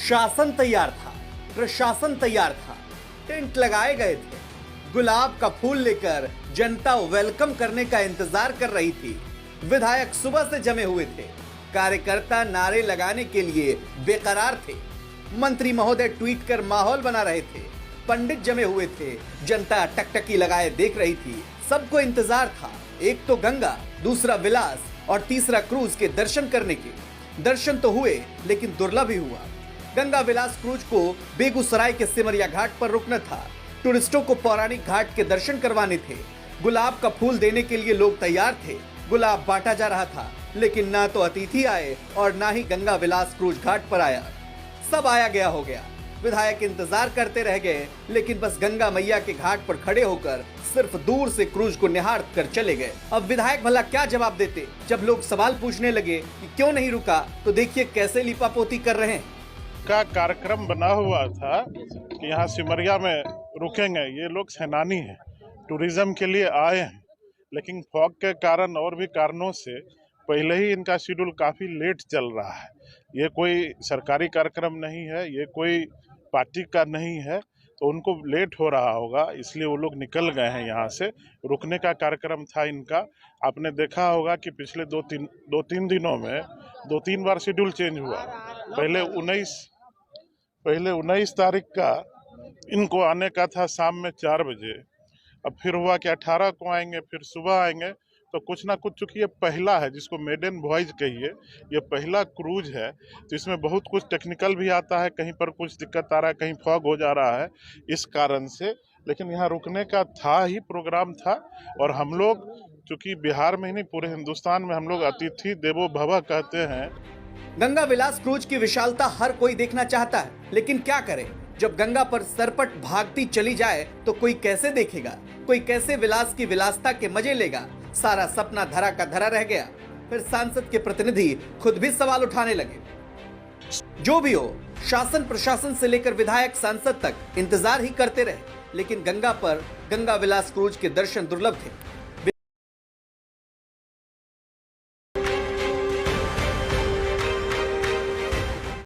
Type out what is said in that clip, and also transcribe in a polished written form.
शासन तैयार था, प्रशासन तैयार था, टेंट लगाए गए थे, गुलाब का फूल लेकर जनता वेलकम करने का इंतजार कर रही थी। विधायक सुबह से जमे हुए थे, कार्यकर्ता नारे लगाने के लिए बेकरार थे, मंत्री महोदय ट्वीट कर माहौल बना रहे थे, पंडित जमे हुए थे, जनता टकटकी लगाए देख रही थी। सबको इंतजार था, एक तो गंगा, दूसरा विलास और तीसरा क्रूज के दर्शन करने के। दर्शन तो हुए लेकिन दुर्लभ ही हुआ। गंगा विलास क्रूज को बेगूसराय के सिमरिया घाट पर रुकना था। टूरिस्टों को पौराणिक घाट के दर्शन करवाने थे। गुलाब का फूल देने के लिए लोग तैयार थे। गुलाब बांटा जा रहा था, लेकिन ना तो अतिथि आए और ना ही गंगा विलास क्रूज घाट पर आया। सब आया गया हो गया। विधायक इंतजार करते रह गए, लेकिन बस गंगा मैया के घाट पर खड़े होकर सिर्फ दूर से क्रूज को निहार कर चले गए। अब विधायक भला क्या जवाब देते जब लोग सवाल पूछने लगे कि क्यों नहीं रुका, तो देखिए कैसे लिपापोती कर रहे हैं। का कार्यक्रम बना हुआ था कि यहाँ सिमरिया में रुकेंगे। ये लोग सेनानी हैं, टूरिज्म के लिए आए हैं, लेकिन फॉग के कारण और भी कारणों से पहले ही इनका शेड्यूल काफ़ी लेट चल रहा है। ये कोई सरकारी कार्यक्रम नहीं है, ये कोई पार्टी का नहीं है, तो उनको लेट हो रहा होगा, इसलिए वो लोग निकल गए हैं यहाँ से। रुकने का कार्यक्रम था इनका। आपने देखा होगा कि पिछले दो तीन दिनों में 2-3 बार शेड्यूल चेंज हुआ। पहले 19 तारीख का इनको आने का था शाम में 4 बजे। अब फिर हुआ कि 18 को आएंगे, फिर सुबह आएंगे। तो कुछ ना कुछ, चूंकि ये पहला है, जिसको मेडन वॉयज कहिए, ये पहला क्रूज है, तो इसमें बहुत कुछ टेक्निकल भी आता है। कहीं पर कुछ दिक्कत आ रहा है, कहीं फॉग हो जा रहा है, इस कारण से। लेकिन यहाँ रुकने का था ही, प्रोग्राम था। और हम लोग चूंकि बिहार में ही नहीं, पूरे हिंदुस्तान में हम लोग अतिथि देवो भव कहते हैं। गंगा विलास क्रूज की विशालता हर कोई देखना चाहता है, लेकिन क्या करे, जब गंगा पर सरपट भागती चली जाए तो कोई कैसे देखेगा, कोई कैसे विलास की विलासता के मजे लेगा। सारा सपना धरा का धरा रह गया। फिर सांसद के प्रतिनिधि खुद भी सवाल उठाने लगे। जो भी हो, शासन प्रशासन से लेकर विधायक सांसद तक इंतजार ही करते रहे, लेकिन गंगा पर गंगा विलास क्रूज के दर्शन दुर्लभ थे।